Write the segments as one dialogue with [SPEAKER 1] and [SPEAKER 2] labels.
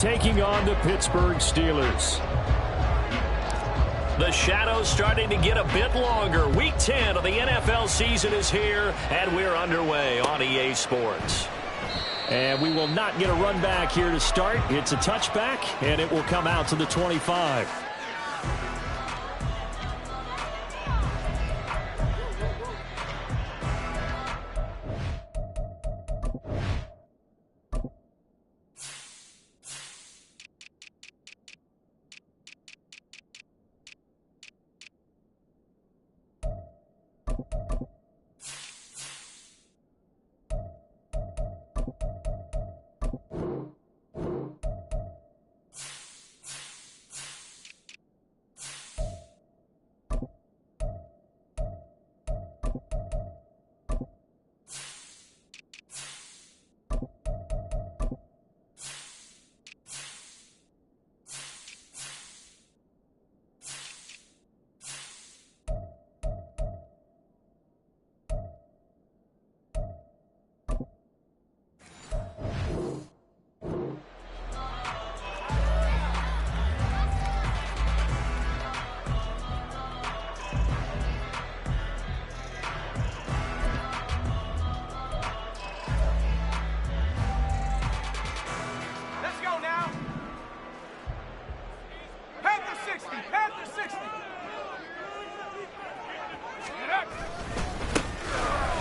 [SPEAKER 1] Taking on the Pittsburgh Steelers.
[SPEAKER 2] The shadow's starting to get a bit longer. Week 10 of the NFL season is here, and we're underway on EA Sports.
[SPEAKER 1] And we will not get a run back here to start. It's a touchback, and it will come out to the 25.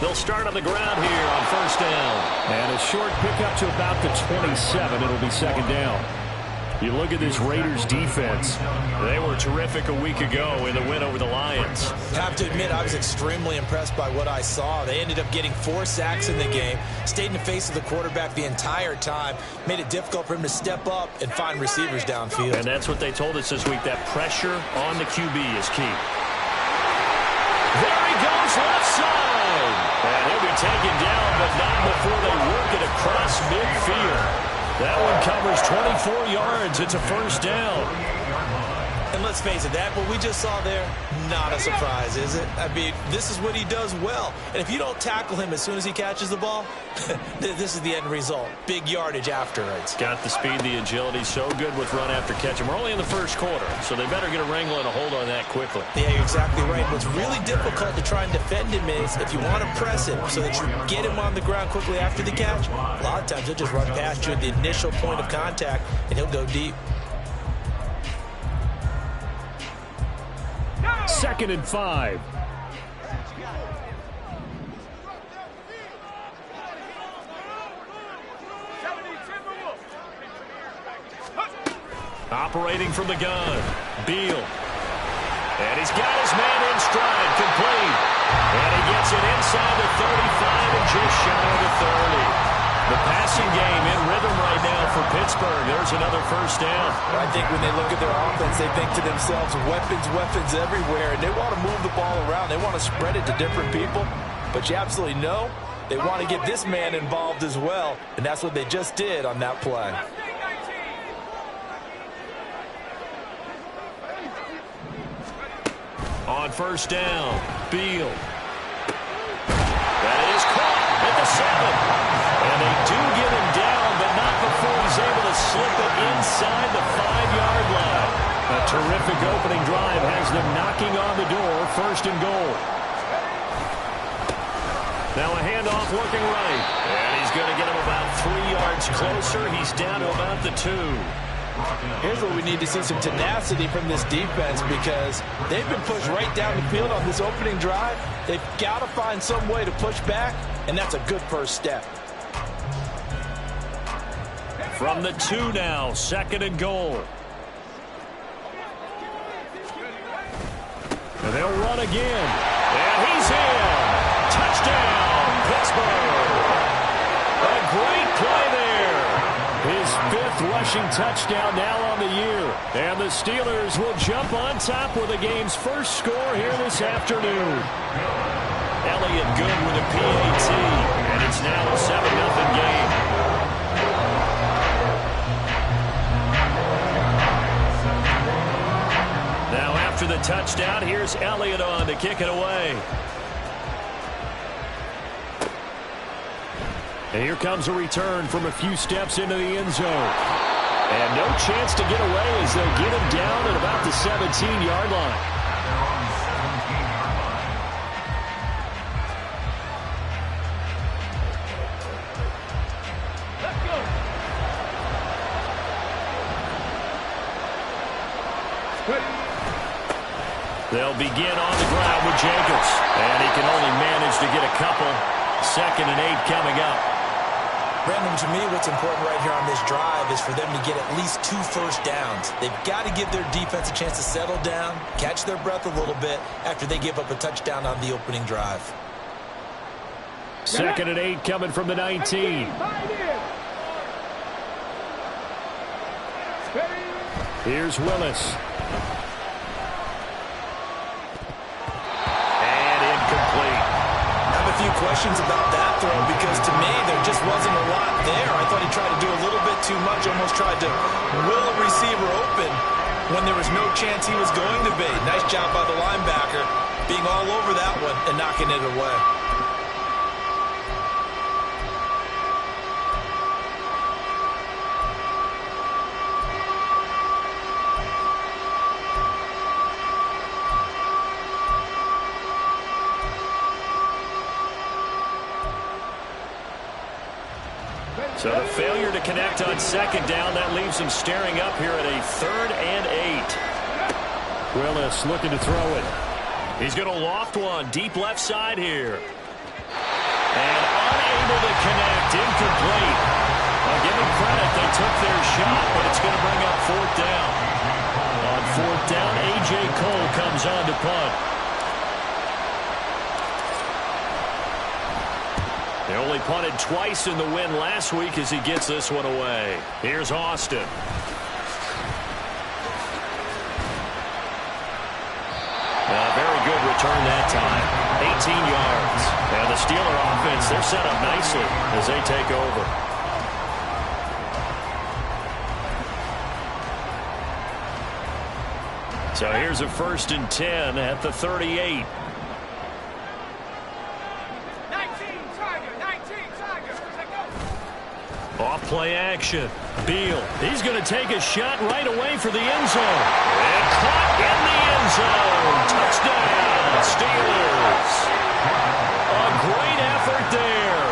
[SPEAKER 2] They'll start on the ground here on first down.
[SPEAKER 1] And a short pickup to about the 27. It'll be second down. You look at this Raiders defense.
[SPEAKER 2] They were terrific a week ago in the win over the Lions.
[SPEAKER 3] I have to admit, I was extremely impressed by what I saw. They ended up getting 4 sacks in the game, stayed in the face of the quarterback the entire time, made it difficult for him to step up and find receivers downfield.
[SPEAKER 2] And that's what they told us this week, that pressure on the QB is key. There he goes, left side. And he'll be taken down, but not before they work it across midfield. That one covers 24 yards. It's a first down.
[SPEAKER 3] And let's face it, that what we just saw there, not a surprise, is it? I mean, this is what he does well. And if you don't tackle him as soon as he catches the ball, this is the end result. Big yardage afterwards.
[SPEAKER 2] Got the speed, the agility, so good with run after catch. And we're only in the first quarter, so they better get a wrangle and a hold on that quickly.
[SPEAKER 3] Yeah, you're exactly right. What's really difficult to try and defend him is if you want to press him so that you get him on the ground quickly after the catch, a lot of times he'll just run past you at the initial point of contact, and he'll go deep.
[SPEAKER 1] 2nd and 5.
[SPEAKER 2] Operating from the gun, Beal. And he's got his man in stride, complete. And he gets it inside the 35 and just shy of the 30. The passing game in rhythm right now for Pittsburgh. There's another first down.
[SPEAKER 3] I think when they look at their offense, they think to themselves, weapons everywhere, and they want to move the ball around. They want to spread it to different people. But you absolutely know they want to get this man involved as well, and that's what they just did on that play.
[SPEAKER 2] On first down, Beal. That is caught at the 7. And they do get him down, but not before he's able to slip it inside the 5-yard line. A terrific opening drive has them knocking on the door, first and goal. Now a handoff working right. And he's going to get him about 3 yards closer. He's down to about the 2.
[SPEAKER 3] Here's where we need to see some tenacity from this defense because they've been pushed right down the field on this opening drive. They've got to find some way to push back, and that's a good first step.
[SPEAKER 2] From the 2 now, 2nd and goal.
[SPEAKER 1] And they'll run again.
[SPEAKER 2] And he's in. Touchdown, Pittsburgh. A great play there.
[SPEAKER 1] His 5th rushing touchdown now on the year. And the Steelers will jump on top with the game's first score here this afternoon.
[SPEAKER 2] Elliott good with a PAT. And it's now a 7-0 game. Now after the touchdown, here's Elliott on to kick it away.
[SPEAKER 1] And here comes a return from a few steps into the end zone. And no chance to get away as they'll get him down at about the 17-yard line.
[SPEAKER 2] Let's go.
[SPEAKER 1] They'll begin on the ground with Jacobs. And he can only manage to get a couple. 2nd and 8 coming up.
[SPEAKER 3] Brandon, to me, what's important right here on this drive is for them to get at least 2 first downs. They've got to give their defense a chance to settle down, catch their breath a little bit after they give up a touchdown on the opening drive.
[SPEAKER 1] 2nd and 8 coming from the 19. Here's Willis. And incomplete.
[SPEAKER 3] I have a few questions about that throw because to me there just wasn't a lot there. I thought he tried to do a little bit too much, almost tried to will a receiver open when there was no chance he was going to be. Nice job by the linebacker being all over that one and knocking it away.
[SPEAKER 1] So the failure to connect on 2nd down, that leaves him staring up here at a 3rd and 8. Willis looking to throw it. He's going to loft one deep left side here. And unable to connect, incomplete. I'll give him credit, they took their shot, but it's going to bring up 4th down. On 4th down, A.J. Cole comes on to punt. They only punted twice in the win last week as he gets this one away. Here's Austin. Very good return that time. 18 yards. And the Steeler offense, they're set up nicely as they take over. So here's a 1st and 10 at the 38. Off play action. Beal. He's going to take a shot right away for the end zone. And caught in the end zone. Touchdown, Steelers. A great effort there.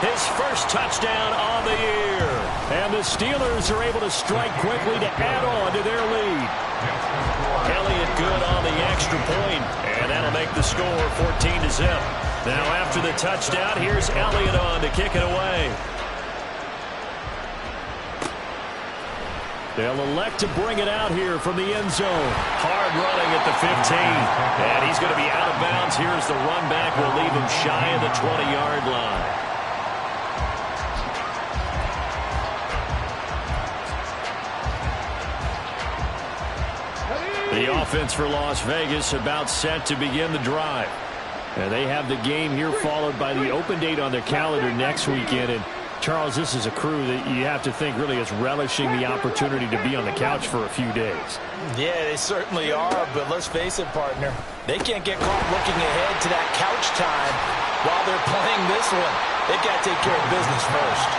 [SPEAKER 1] His first touchdown on the year. And the Steelers are able to strike quickly to add on to their lead. Elliott good on the extra point, and that'll make the score 14-0. Now after the touchdown, here's Elliott on to kick it away. They'll elect to bring it out here from the end zone. Hard running at the 15. And he's going to be out of bounds. Here's the run back. Will leave him shy of the 20-yard line. The offense for Las Vegas about set to begin the drive. And they have the game here followed by the open date on their calendar next weekend. And Charles, this is a crew that you have to think really is relishing the opportunity to be on the couch for a few days.
[SPEAKER 3] Yeah, they certainly are, but let's face it, partner. They can't get caught looking ahead to that couch time while they're playing this one. They've got to take care of business first.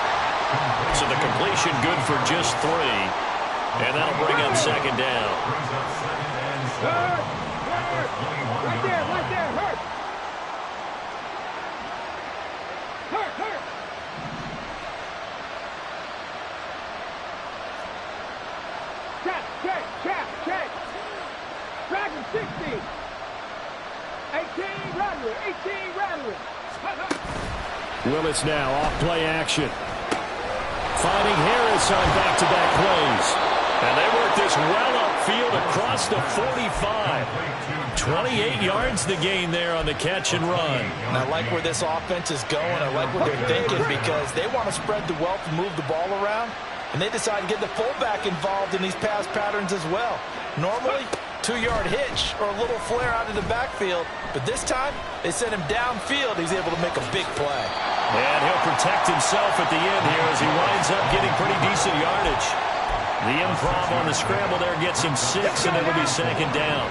[SPEAKER 1] So the completion good for just 3, and that'll bring up 2nd down.
[SPEAKER 4] Right there, hurt. Hurt. Check. Dragon 60. 18 Rattler.
[SPEAKER 1] Willis now off play action. Finding Harris on back-to-back plays. And they work this well upfield across the 45. 28 yards the gain there on the catch and run.
[SPEAKER 3] And I like where this offense is going. I like what they're thinking because they want to spread the wealth and move the ball around. And they decide to get the fullback involved in these pass patterns as well. Normally, 2-yard hitch or a little flare out of the backfield. But this time, they send him downfield. He's able to make a big play.
[SPEAKER 1] And he'll protect himself at the end here as he winds up getting pretty decent yardage. The improv on the scramble there gets him 6, and it'll be 2nd down.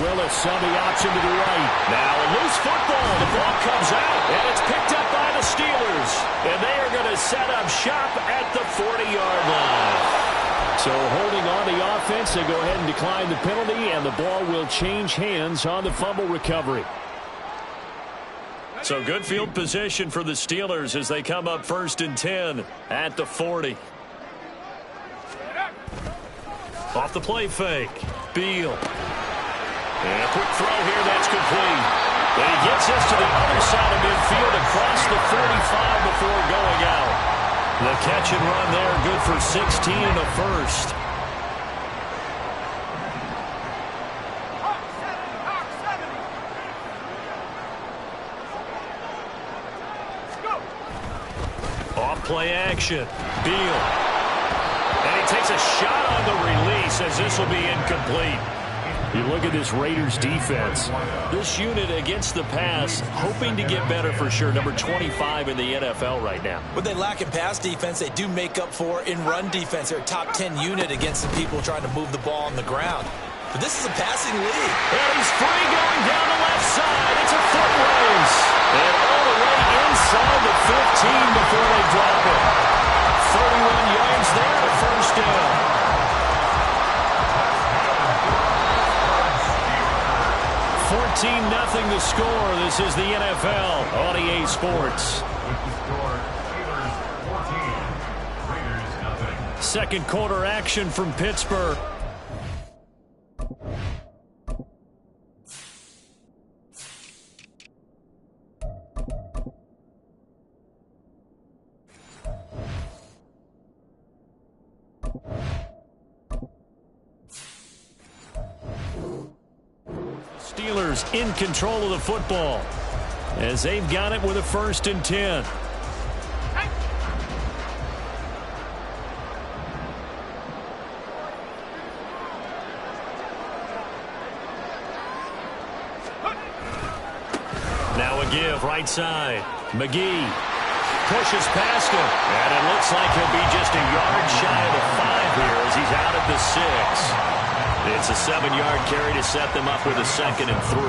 [SPEAKER 1] Willis on the option to the right. Now a loose football. The ball comes out, and it's picked up by the Steelers. And they are going to set up shop at the 40-yard line. So holding on the offense, they go ahead and decline the penalty, and the ball will change hands on the fumble recovery. So good field position for the Steelers as they come up 1st and 10 at the 40. Off the play fake. Beal. And a quick throw here, that's complete. And he gets us to the other side of midfield across the 45 before going out. The catch and run there, good for 16 and a first. Off play action. Beal. And he takes a shot on the release as this will be incomplete. You look at this Raiders defense. This unit against the pass, hoping to get better for sure. Number 25 in the NFL right now.
[SPEAKER 3] What they lack in pass defense, they do make up for in run defense. They're a top 10 unit against the people trying to move the ball on the ground. But this is a passing league.
[SPEAKER 1] And he's free going down the left side. It's a foot race. And all the way inside the 15 before they drop it. 31 yards there, a first down. 14-0 the score. This is the NFL on EA Sports. Second quarter action from Pittsburgh. Steelers in control of the football as they've got it with a 1st and 10. Now a give right side. McGee pushes past him, and it looks like he'll be just a yard shy of the 5 here as he's out at the 6. It's a 7-yard carry to set them up with a 2nd and 3.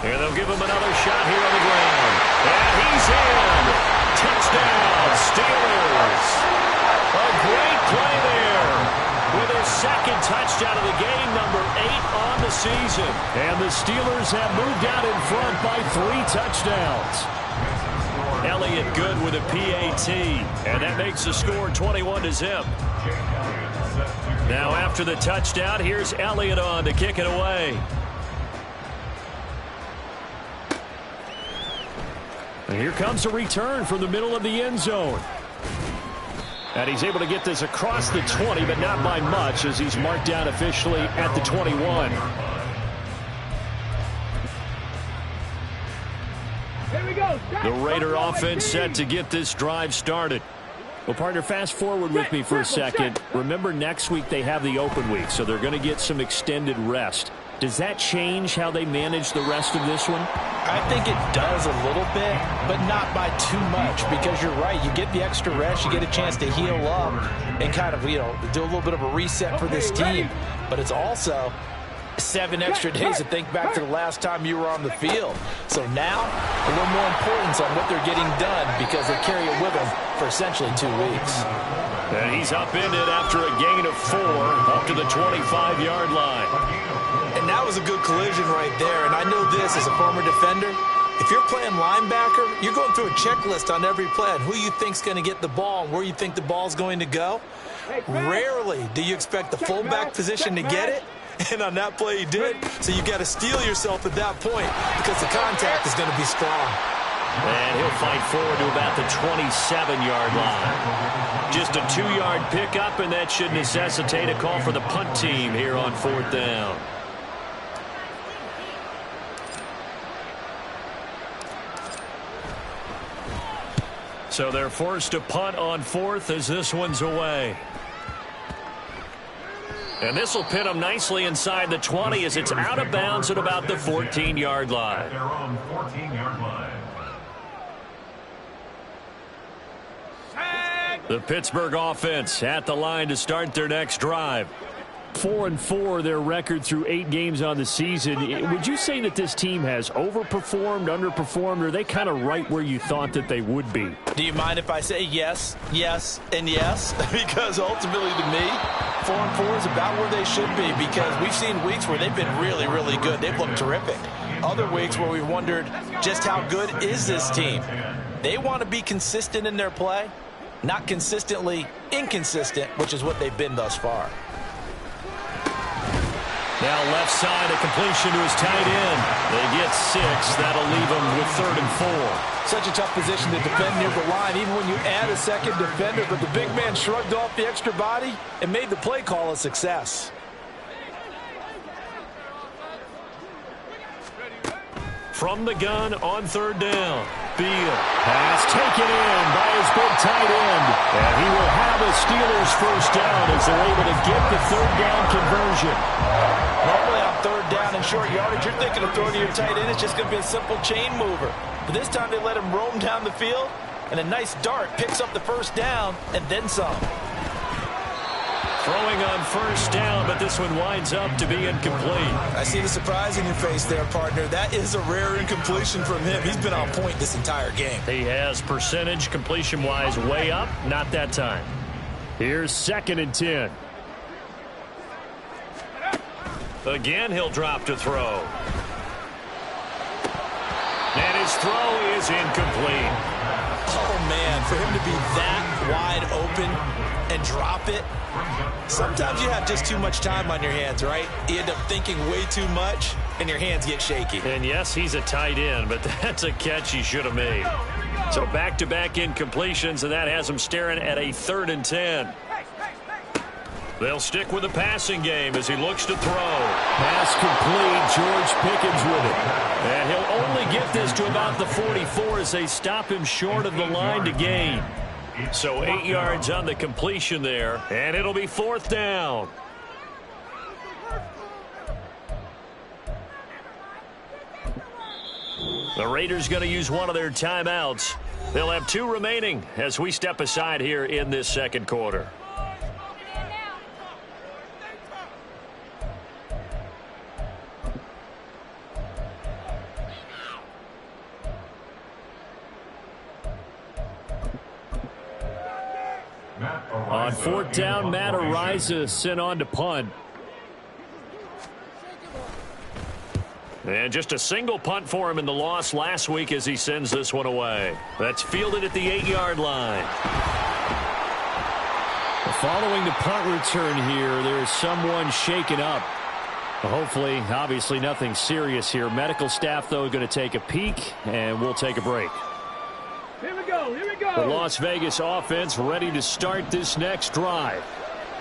[SPEAKER 1] Here they'll give him another shot here on the ground. And he's in. Touchdown, Steelers. A great play there. With his 2nd touchdown of the game, number 8 on the season. And the Steelers have moved out in front by 3 touchdowns. Elliott good with a PAT, and that makes the score 21-0. Now after the touchdown, here's Elliott on to kick it away. And here comes a return from the middle of the end zone. And he's able to get this across the 20, but not by much as he's marked down officially at the 21. The Raider offense set to get this drive started. Well, partner, fast forward with me for a second. Remember, next week they have the open week, so they're going to get some extended rest. Does that change how they manage the rest of this one?
[SPEAKER 3] I think it does a little bit, but not by too much, because you're right. You get the extra rest, you get a chance to heal up and kind of, do a little bit of a reset for this team. But it's also 7 extra days to think back to the last time you were on the field. So now, a little more importance on what they're getting done because they carry it with them for essentially 2 weeks.
[SPEAKER 1] And he's upended after a gain of 4 up to the 25-yard line.
[SPEAKER 3] And that was a good collision right there. And I know this as a former defender. If you're playing linebacker, you're going through a checklist on every play on who you think's going to get the ball and where you think the ball's going to go. Rarely do you expect the fullback position to get it. And on that play he did. So you got to steel yourself at that point because the contact is going to be strong.
[SPEAKER 1] And he'll fight forward to about the 27-yard line. Just a 2-yard pickup, and that should necessitate a call for the punt team here on 4th down. So they're forced to punt on 4th as this one's away. And this will pin them nicely inside the 20 as it's out of bounds at about the 14-yard line.
[SPEAKER 2] Their own 14-yard line.
[SPEAKER 1] The Pittsburgh offense at the line to start their next drive. 4-4 their record through 8 games on the season. Would you say that this team has overperformed, underperformed, or are they kind of right where you thought that they would be?
[SPEAKER 3] Do you mind if I say yes, yes, and yes? Because ultimately to me, 4-4 is about where they should be, because we've seen weeks where they've been really, really good. They've looked terrific. Other weeks where we've wondered just how good is this team. They want to be consistent in their play, not consistently inconsistent, which is what they've been thus far.
[SPEAKER 1] Now left side, a completion to his tight end. They get 6. That'll leave them with 3rd and 4.
[SPEAKER 3] Such a tough position to defend near the line, even when you add a second defender. But the big man shrugged off the extra body and made the play call a success.
[SPEAKER 1] From the gun on 3rd down. Beal. Pass taken in by his big tight end. And he will have a Steelers first down as they're able to get the 3rd down conversion.
[SPEAKER 3] Normally on 3rd down and short yardage, you're thinking of throwing to your tight end. It's just going to be a simple chain mover. But this time they let him roam down the field, and a nice dart picks up the first down and then some.
[SPEAKER 1] Throwing on 1st down, but this one winds up to be incomplete.
[SPEAKER 3] I see the surprise in your face there, partner. That is a rare incompletion from him. He's been on point this entire game.
[SPEAKER 1] He has percentage completion-wise way up, not that time. Here's 2nd and 10. Again, he'll drop to throw. And his throw is incomplete.
[SPEAKER 3] Oh, man, for him to be that wide open and drop it. Sometimes you have just too much time on your hands, right? You end up thinking way too much, and your hands get shaky.
[SPEAKER 1] And yes, he's a tight end, but that's a catch he should have made. So back-to-back incompletions, and that has him staring at a 3rd and 10. They'll stick with the passing game as he looks to throw. Pass complete. George Pickens with it. And he'll only get this to about the 44 as they stop him short of the line to gain. So 8 yards on the completion there, and it'll be 4th down. The Raiders going to use one of their timeouts. They'll have 2 remaining as we step aside here in this 2nd quarter. On 4th down, Matt Ariza sent on to punt. And just a single punt for him in the loss last week as he sends this one away. That's fielded at the 8-yard line. Following the punt return here, there's someone shaken up. Hopefully, obviously nothing serious here. Medical staff, though, going to take a peek, and we'll take a break.
[SPEAKER 4] Here we go, here we go.
[SPEAKER 1] The Las Vegas offense ready to start this next drive.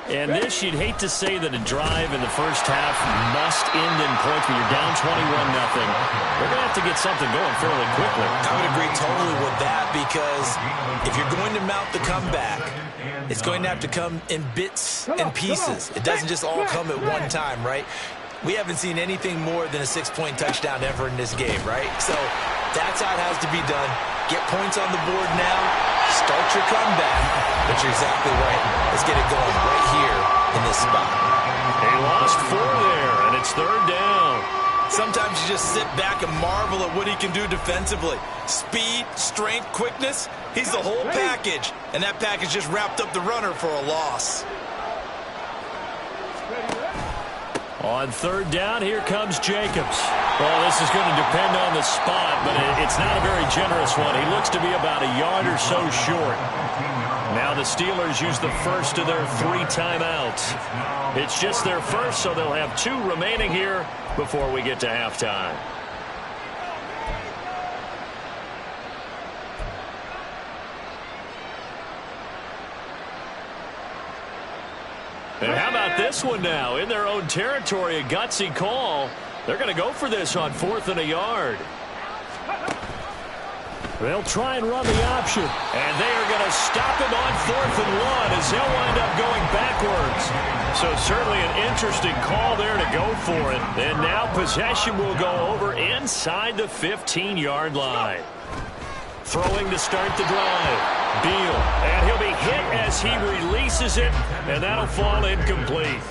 [SPEAKER 1] And this, you'd hate to say that a drive in the first half must end in points, but you're down 21-0. They're going to have to get something going fairly quickly.
[SPEAKER 3] I would agree totally with that, because if you're going to mount the comeback, it's going to have to come in bits and pieces. It doesn't just all come at one time, right? We haven't seen anything more than a 6-point touchdown ever in this game, right? So that's how it has to be done. Get points on the board now. Start your comeback. But you're exactly right. Let's get it going right here in this spot.
[SPEAKER 1] They lost 4 there, and it's 3rd down.
[SPEAKER 3] Sometimes you just sit back and marvel at what he can do defensively. Speed, strength, quickness. He's the whole package. And that package just wrapped up the runner for a loss.
[SPEAKER 1] On 3rd down, here comes Jacobs. Well, this is going to depend on the spot, but it's not a very generous one. He looks to be about a yard or so short. Now the Steelers use the first of their 3 timeouts. It's just their first, so they'll have 2 remaining here before we get to halftime. And how about this one now? In their own territory, a gutsy call. They're going to go for this on 4th and a yard. They'll try and run the option. And they are going to stop him on 4th and 1 as they'll wind up going backwards. So certainly an interesting call there to go for it. And now possession will go over inside the 15-yard line. Throwing to start the drive. Beal. And he'll be hit as he releases it, and that'll fall incomplete.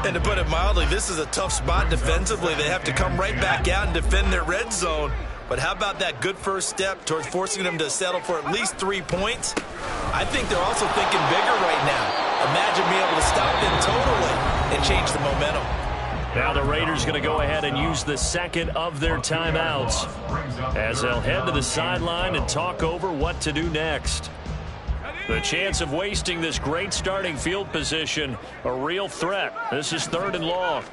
[SPEAKER 3] And to put it mildly, this is a tough spot defensively. They have to come right back out and defend their red zone. But how about that good first step towards forcing them to settle for at least 3 points? I think they're also thinking bigger right now. Imagine being able to stop them totally and change the momentum.
[SPEAKER 1] Now the Raiders going to go ahead and use the second of their timeouts as they'll head to the sideline and talk over what to do next. The chance of wasting this great starting field position, a real threat. This is 3rd and long.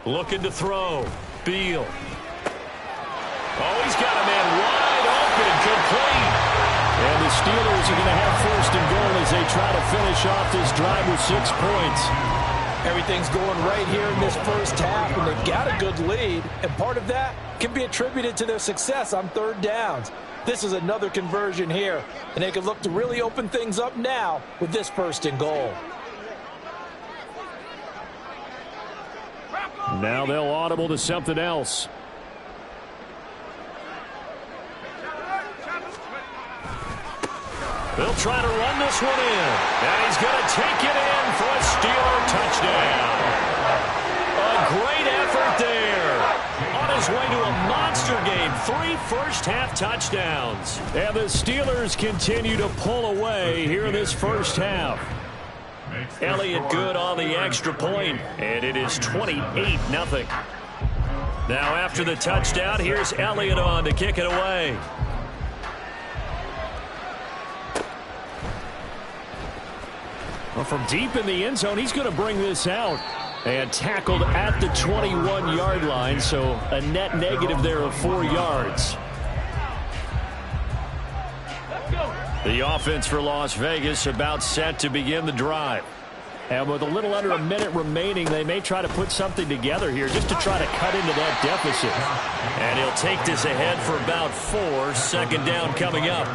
[SPEAKER 1] Looking to throw. Beal. Oh, he's got a man wide open, complete. And the Steelers are going to have 1st and goal as they try to finish off this drive with 6 points.
[SPEAKER 2] Everything's going right here in this first half, and they've got a good lead. And part of that can be attributed to their success on 3rd downs. This is another conversion here, and they can look to really open things up now with this 1st and goal.
[SPEAKER 1] Now they'll audible to something else. They'll try to run this one in. And he's going to take it in for a Steeler touchdown. A great effort there. On his way to a monster game. 3 first-half touchdowns. And the Steelers continue to pull away here in this first half. Elliott good on the extra point, and it is 28-0. Now after the touchdown, here's Elliott on to kick it away. Well, from deep in the end zone, he's going to bring this out. And tackled at the 21-yard line, so a net negative there of 4 yards. The offense for Las Vegas about set to begin the drive. And with a little under a minute remaining, they may try to put something together here just to try to cut into that deficit. And he'll take this ahead for about 4. 2nd down coming up.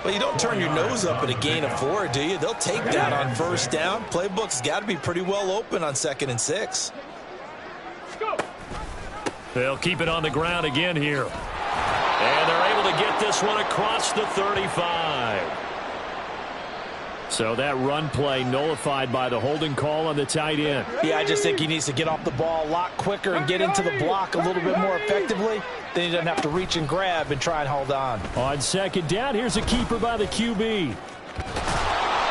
[SPEAKER 3] Well, you don't turn your nose up at a gain of 4, do you? They'll take that on 1st down. Playbook's got to be pretty well open on 2nd and 6.
[SPEAKER 1] They'll keep it on the ground again here. And they're able to get this one across the 35. So that run play nullified by the holding call on the tight end.
[SPEAKER 2] Yeah, I just think he needs to get off the ball a lot quicker and get into the block a little bit more effectively. Then he doesn't have to reach and grab and try and hold on.
[SPEAKER 1] On 2nd down, here's a keeper by the QB.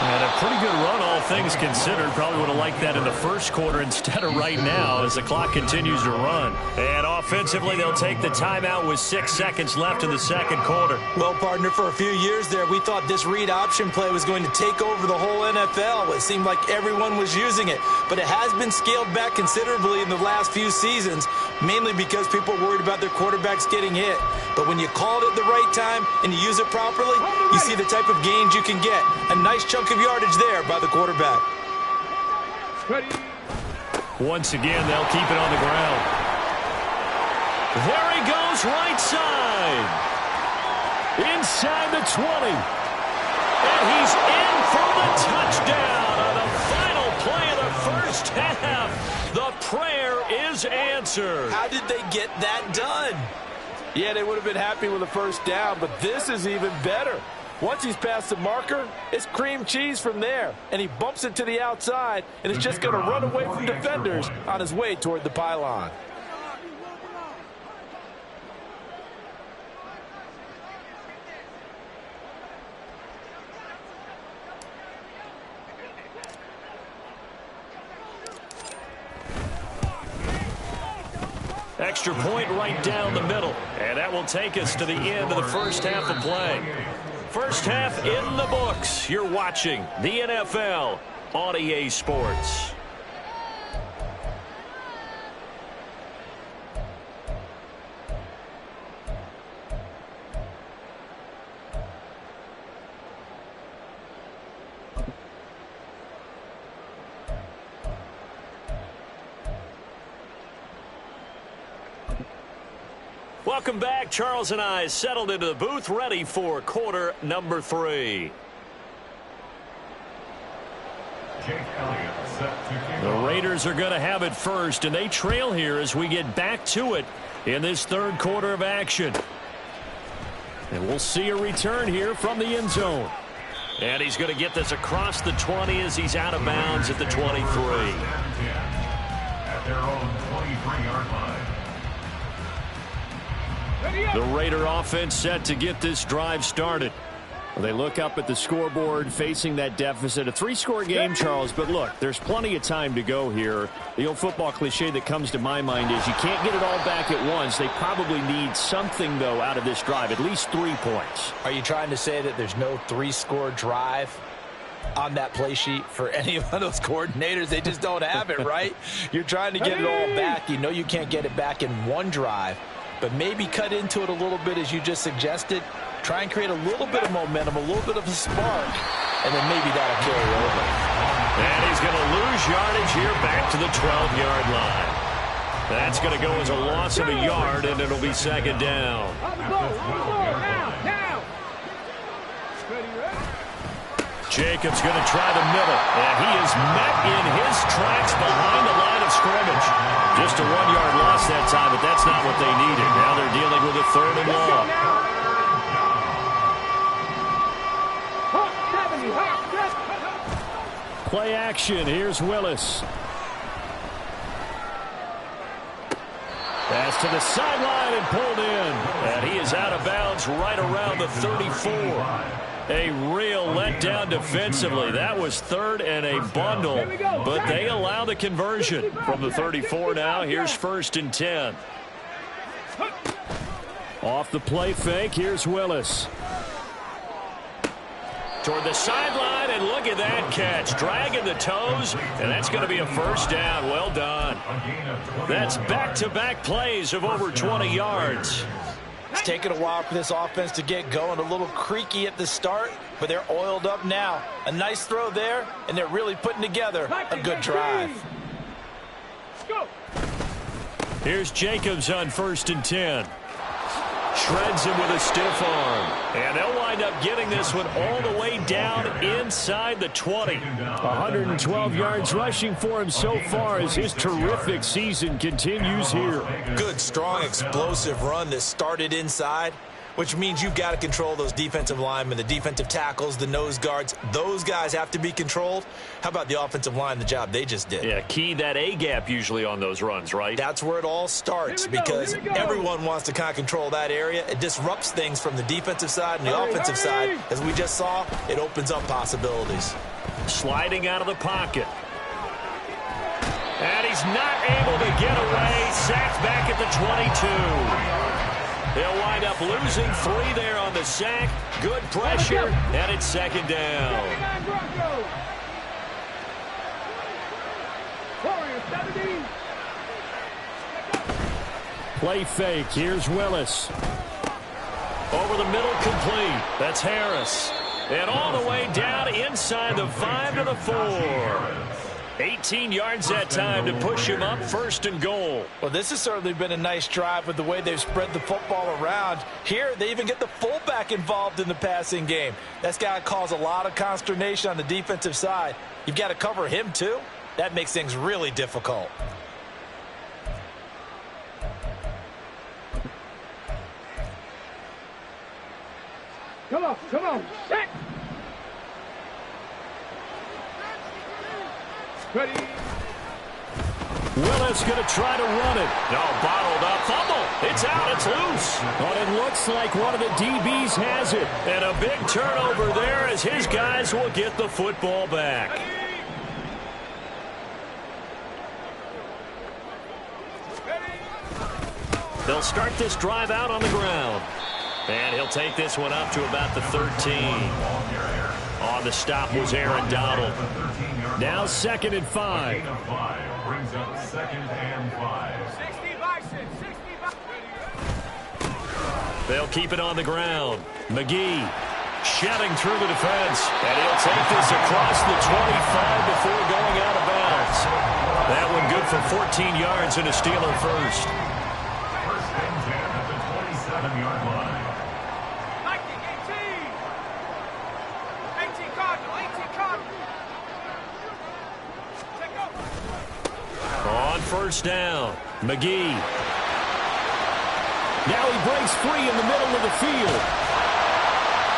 [SPEAKER 1] And a pretty good run, all things considered. Probably would have liked that in the 1st quarter instead of right now as the clock continues to run. And offensively, they'll take the timeout with 6 seconds left in the 2nd quarter.
[SPEAKER 2] Well, partner, for a few years there, we thought this read option play was going to take over the whole NFL. It seemed like everyone was using it. But it has been scaled back considerably in the last few seasons, mainly because people are worried about their quarterbacks getting hit. But when you call it at the right time and you use it properly, you see the type of gains you can get. A nice chunk of yardage there by the quarterback.
[SPEAKER 1] Once again, they'll keep it on the ground. There he goes, right side. Inside the 20. And he's in for the touchdown on the final play of the first half. The prayer is answered.
[SPEAKER 3] How did they get that done?
[SPEAKER 2] Yeah, they would have been happy with a 1st down, but this is even better. Once he's past the marker, it's cream cheese from there. And he bumps it to the outside, and it's just going to run away from defenders on his way toward the pylon.
[SPEAKER 1] Extra point right down the middle. And that will take us to the end of the first half of play. First half in the books. You're watching the NFL on EA Sports. Welcome back. Charles and I settled into the booth, ready for quarter number 3. The Raiders are going to have it first, and they trail here as we get back to it in this 3rd quarter of action. And we'll see a return here from the end zone.
[SPEAKER 2] And he's going to get this across the 20 as he's out of bounds at the 23.
[SPEAKER 5] At their own 23-yard line.
[SPEAKER 1] The Raider offense set to get this drive started. They look up at the scoreboard facing that deficit. A 3-score game, Charles, but look, there's plenty of time to go here. The old football cliche that comes to my mind is you can't get it all back at once. They probably need something, though, out of this drive, at least 3 points.
[SPEAKER 3] Are you trying to say that there's no 3-score drive on that play sheet for any of those coordinators? They just don't have it, right? You're trying to get it all back. You know you can't get it back in one drive, but maybe cut into it a little bit as you just suggested. Try and create a little bit of momentum, a little bit of a spark, and then maybe that'll carry over.
[SPEAKER 2] And he's going to lose yardage here back to the 12-yard line. That's going to go as a loss of a yard, and it'll be second down.
[SPEAKER 1] Jacobs going to try the middle, and he is met in his tracks behind the line of scrimmage. Just a 1-yard loss that time, but that's not what they needed. Now they're dealing with a 3rd and long. Play action. Here's Willis. Pass to the sideline and pulled in. And he is out of bounds right around the 34. A real letdown defensively. That was 3rd and a bundle, but they allow the conversion. From the 34 now, here's 1st and 10. Off the play fake, here's Willis. Toward the sideline, and look at that catch. Dragging the toes, and that's going to be a 1st down. Well done. That's back-to-back plays of over 20 yards.
[SPEAKER 3] It's taken a while for this offense to get going. A little creaky at the start, but they're oiled up now. A nice throw there, and they're really putting together a good drive.
[SPEAKER 1] Here's Jacobs on 1st and 10. Shreds him with a stiff arm. And they'll wind up getting this one all the way down inside the 20. 112 yards rushing for him so far as his terrific season continues here.
[SPEAKER 3] Good, strong, explosive run that started inside, which means you've got to control those defensive linemen, the defensive tackles, the nose guards. Those guys have to be controlled. How about the offensive line, the job they just did?
[SPEAKER 2] Yeah, key that A-gap usually on those runs, right?
[SPEAKER 3] That's where it all starts because everyone wants to kind of control that area. It disrupts things from the defensive side and the offensive side. As we just saw, it opens up possibilities.
[SPEAKER 2] Sliding out of the pocket. And he's not able to get away. Sacked back at the 22. They'll wind up losing 3 there on the sack. Good pressure, and it's second down.
[SPEAKER 1] Play fake. Here's Willis.
[SPEAKER 2] Over the middle, complete. That's Harris. And all the way down inside the 5 to the 4. 18 yards that time to push him up 1st and goal.
[SPEAKER 3] Well, this has certainly been a nice drive with the way they've spread the football around. Here, they even get the fullback involved in the passing game. That's got to cause a lot of consternation on the defensive side. You've got to cover him, too. That makes things really difficult.
[SPEAKER 4] Come on, set. Ready.
[SPEAKER 1] Willis going to try to run it.
[SPEAKER 2] No, bottled up. Fumble. It's out. It's loose.
[SPEAKER 1] But it looks like one of the DBs has it.
[SPEAKER 2] And a big turnover there as his guys will get the football back. They'll start this drive out on the ground. And he'll take this one up to about the 13. On the stop was Aaron Donald.
[SPEAKER 1] Now 2nd and 5.
[SPEAKER 5] Brings up 2nd and 5.
[SPEAKER 2] They'll keep it on the ground. McGee shedding through the defense. And he'll take this across the 25 before going out of bounds. That one good for 14 yards and a Steeler first.
[SPEAKER 5] 1st and 10 at the 27-yard line.
[SPEAKER 2] On 1st down, McGee.
[SPEAKER 1] Now he breaks free in the middle of the field.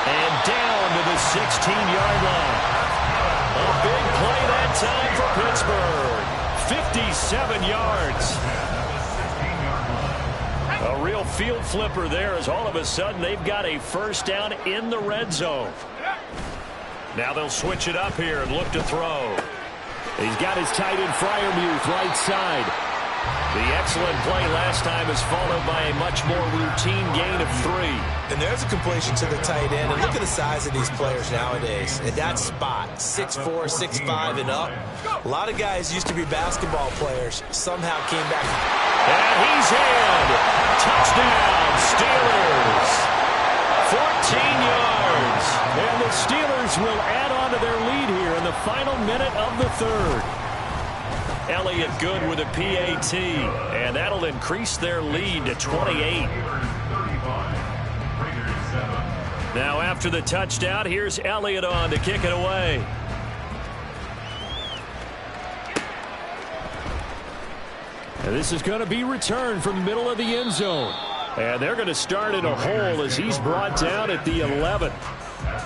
[SPEAKER 1] And down to the 16-yard line. A big play that time for Pittsburgh. 57 yards. A real field flipper there as all of a sudden they've got a first down in the red zone. Now they'll switch it up here and look to throw. He's got his tight end Freiermuth right side. The excellent play last time is followed by a much more routine gain of 3.
[SPEAKER 3] And there's a completion to the tight end. And look at the size of these players nowadays. At that spot, 6'4", 6'5", and up. A lot of guys used to be basketball players. Somehow came back.
[SPEAKER 1] And he's in. Touchdown, Steelers. 14 yards. And the Steelers will add on to their lead here in the final minute of the third. Elliott good with a PAT, and that'll increase their lead to 28. Now after the touchdown, here's Elliott on to kick it away. And this is going to be returned from the middle of the end zone. And they're going to start in a hole as he's brought down at the 11.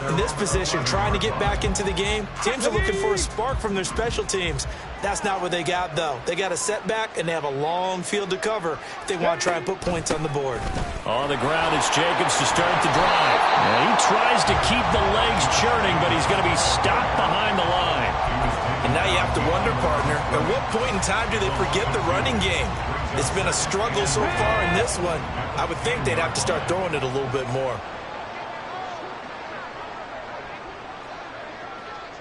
[SPEAKER 3] In this position, trying to get back into the game, teams are looking for a spark from their special teams. That's not what they got, though. They got a setback, and they have a long field to cover if they want to try and put points on the board.
[SPEAKER 1] On the ground, it's Jacobs to start the drive. And he tries to keep the legs churning, but he's going to be stopped behind the line.
[SPEAKER 3] And now you have to wonder, partner, at what point in time do they forget the running game? It's been a struggle so far in this one. I would think they'd have to start throwing it a little bit more.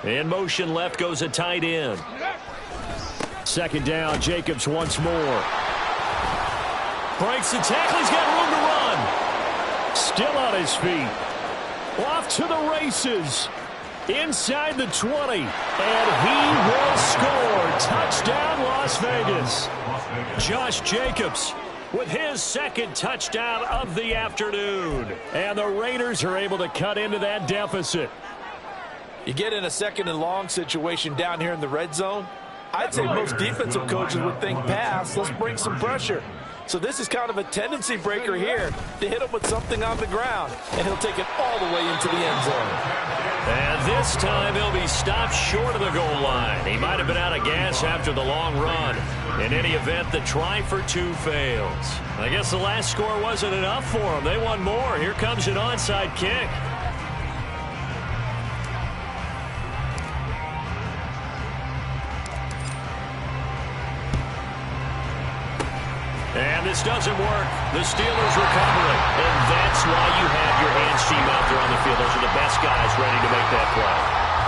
[SPEAKER 1] In motion left goes a tight end. Second down, Jacobs once more. Breaks the tackle, he's got room to run. Still on his feet. Off to the races. Inside the 20. And he will score. Touchdown, Las Vegas. Josh Jacobs with his second touchdown of the afternoon. And the Raiders are able to cut into that deficit.
[SPEAKER 3] You get in a second and long situation down here in the red zone, I'd say most defensive coaches would think pass, let's bring some pressure. So this is kind of a tendency breaker here to hit him with something on the ground, and he'll take it all the way into the end zone.
[SPEAKER 1] And this time he'll be stopped short of the goal line. He might have been out of gas after the long run. In any event, the try for 2 fails. I guess the last score wasn't enough for them. They want more. Here comes an onside kick. And this doesn't work. The Steelers recover it. And that's why you have your hands team out there on the field. Those are the best guys ready to make that play.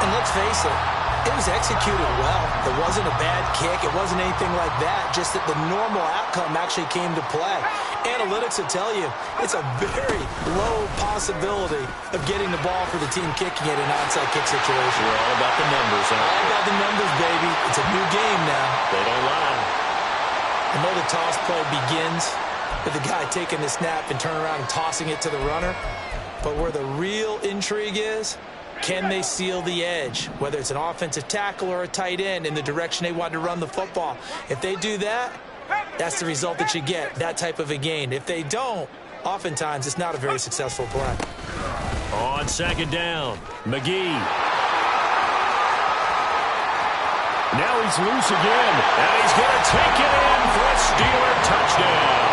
[SPEAKER 3] And let's face it was executed well. It wasn't a bad kick. It wasn't anything like that. Just that the normal outcome actually came to play. Analytics will tell you it's a very low possibility of getting the ball for the team kicking it in an onside kick situation.
[SPEAKER 1] We're all about the numbers, huh?
[SPEAKER 3] All about the numbers, baby. It's a new game now.
[SPEAKER 1] They don't lie.
[SPEAKER 3] I know the toss play begins with the guy taking the snap and turning around and tossing it to the runner. But where the real intrigue is, can they seal the edge, whether it's an offensive tackle or a tight end, in the direction they want to run the football? If they do that, that's the result that you get, that type of a gain. If they don't, oftentimes it's not a very successful play.
[SPEAKER 1] On second down, McGee. Now he's loose again, and he's going to take it in for a Steeler touchdown.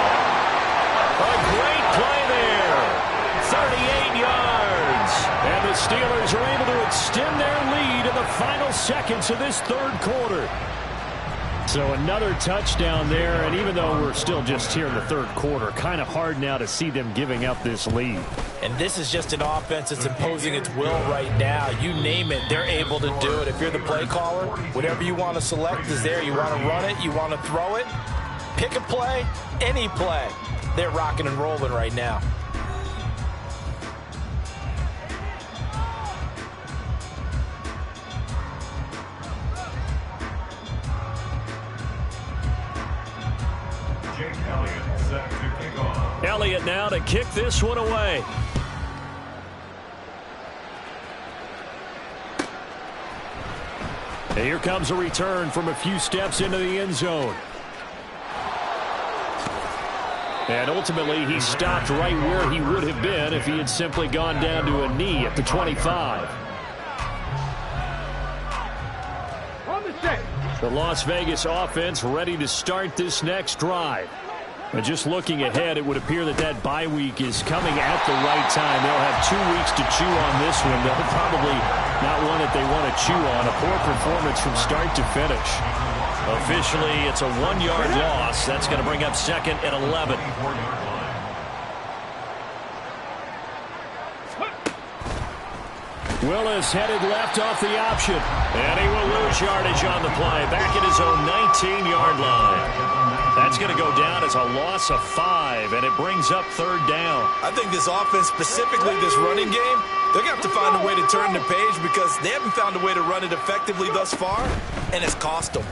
[SPEAKER 1] A great play there. 38 yards. And the Steelers are able to extend their lead in the final seconds of this third quarter. So another touchdown there, and even though we're still just here in the third quarter, kind of hard now to see them giving up this lead.
[SPEAKER 3] And this is just an offense that's imposing its will right now. You name it, they're able to do it. If you're the play caller, whatever you want to select is there. You want to run it, you want to throw it, pick a play, any play. They're rocking and rolling right now.
[SPEAKER 1] Elliott now to kick this one away. And here comes a return from a few steps into the end zone. And ultimately, he stopped right where he would have been if he had simply gone down to a knee at the 25.
[SPEAKER 4] On the set.
[SPEAKER 1] The Las Vegas offense ready to start this next drive. And just looking ahead, it would appear that that bye week is coming at the right time. They'll have 2 weeks to chew on this one. They'll probably not one that they want to chew on. A poor performance from start to finish.
[SPEAKER 2] Officially, it's a 1-yard loss. That's going to bring up second and 11.
[SPEAKER 1] Willis headed left off the option.
[SPEAKER 2] And he will lose yardage on the play. Back at his own 19-yard line. That's going to go down as a loss of 5, and it brings up third down.
[SPEAKER 3] I think this offense, specifically this running game, they're going to have to find a way to turn the page because they haven't found a way to run it effectively thus far, and it's cost them.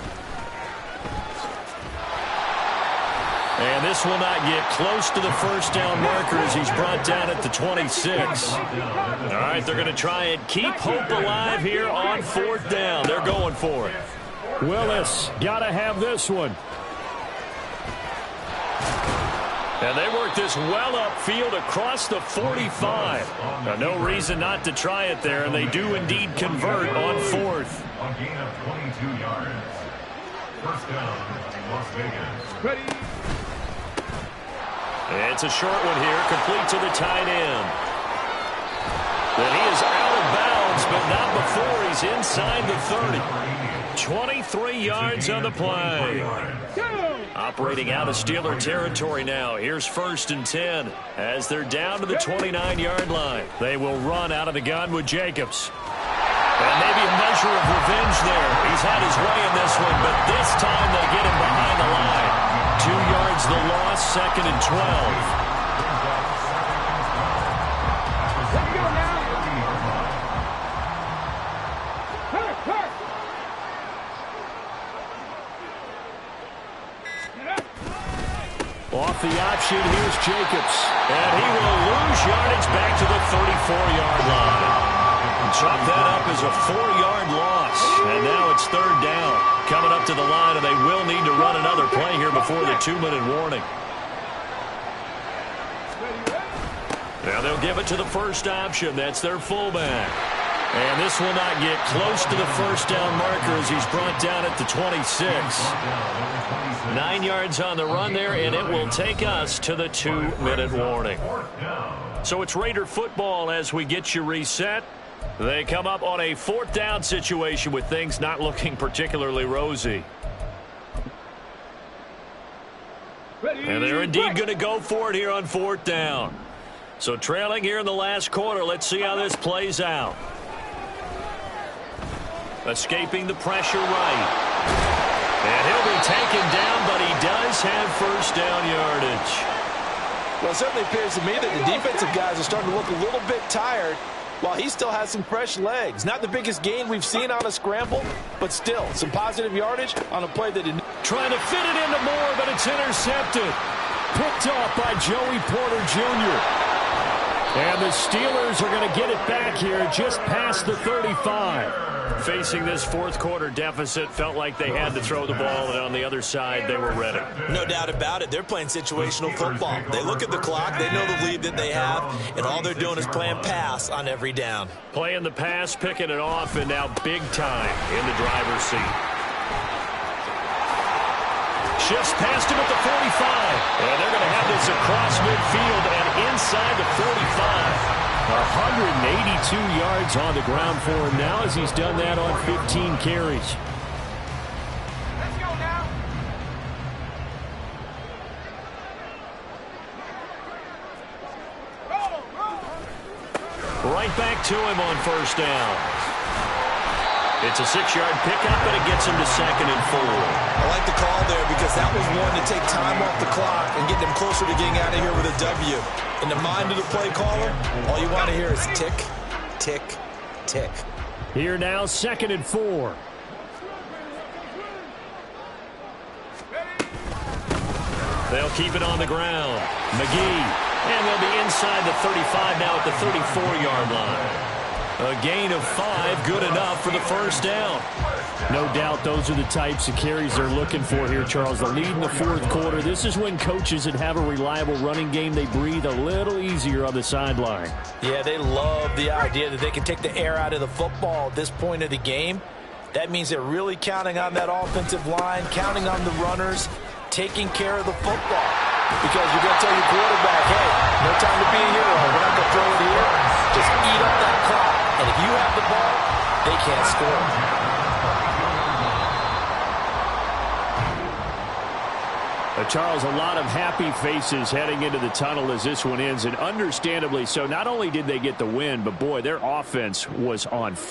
[SPEAKER 2] And this will not get close to the first down marker as he's brought down at the 26. All right, they're going to try and keep hope alive here on fourth down. They're going for it.
[SPEAKER 1] Willis got to have this one.
[SPEAKER 2] And they work this well upfield across the 45. Now, no reason not to try it there, and they do indeed convert on fourth.
[SPEAKER 5] A gain of 22 yards. First down, Las Vegas.
[SPEAKER 4] Ready.
[SPEAKER 2] It's a short one here, complete to the tight end. And he is out of bounds, but not before he's inside the 30. 23 yards on the play. Operating out of Steeler territory now. Here's first and 10 as they're down to the 29-yard line. They will run out of the gun with Jacobs. And maybe a measure of revenge there. He's had his way in this one, but this time they get him behind the line. 2 yards the loss, second and 12.
[SPEAKER 4] Let's go now. Hurt.
[SPEAKER 1] Off the option, here's Jacobs.
[SPEAKER 2] And he will lose yardage back to the 34-yard line. Chalk that up as a 4-yard loss. And now it's third down. Coming up to the line, and they will need to run another play here before the 2-minute warning. Now they'll give it to the first option. That's their fullback. And this will not get close to the first down marker as he's brought down at the 26. 9 yards on the run there, and it will take us to the 2-minute warning. So it's Raider football as we get you reset. They come up on a fourth down situation with things not looking particularly rosy. And they're indeed going to go for it here on fourth down. So trailing here in the last quarter, let's see how this plays out. Escaping the pressure right. And he'll be taken down, but he does have first down yardage.
[SPEAKER 3] Well, it certainly appears to me that the defensive guys are starting to look a little bit tired while he still has some fresh legs. Not the biggest gain we've seen on a scramble, but still some positive yardage on a play that didn't.
[SPEAKER 1] Trying to fit it into Moore, but it's intercepted. Picked off by Joey Porter Jr. And the Steelers are going to get it back here just past the 35.
[SPEAKER 2] Facing this fourth quarter deficit, felt like they had to throw the ball, and on the other side, they were ready.
[SPEAKER 3] No doubt about it. They're playing situational football. They look at the clock, they know the lead that they have, and all they're doing is playing pass on every down.
[SPEAKER 2] Playing the pass, picking it off, and now big time in the driver's seat. Shifts past him at the 45. And they're going to have this across midfield and inside the 45.
[SPEAKER 1] 182 yards on the ground for him now as he's done that on 15 carries.
[SPEAKER 4] Let's go now.
[SPEAKER 2] Right back to him on first down. It's a 6-yard pickup, but it gets him to second and 4.
[SPEAKER 3] I like the call there because that was one to take time off the clock and get them closer to getting out of here with a W. In the mind of the play caller, all you want to hear is tick, tick, tick.
[SPEAKER 1] Here now, second and 4.
[SPEAKER 2] They'll keep it on the ground. McGee. And they'll be inside the 35 now at the 34-yard line. A gain of 5, good enough for the first down.
[SPEAKER 1] No doubt those are the types of carries they're looking for here, Charles. The lead in the fourth quarter. This is when coaches that have a reliable running game, they breathe a little easier on the sideline.
[SPEAKER 3] Yeah, they love the idea that they can take the air out of the football at this point of the game. That means they're really counting on that offensive line, counting on the runners, taking care of the football. Because you're going to tell your quarterback, hey, no time to be a hero. We're not going to throw it here. Just eat up that clock. And if you have the ball, they can't score.
[SPEAKER 1] Charles, a lot of happy faces heading into the tunnel as this one ends, and understandably so. Not only did they get the win, but boy, their offense was on fire.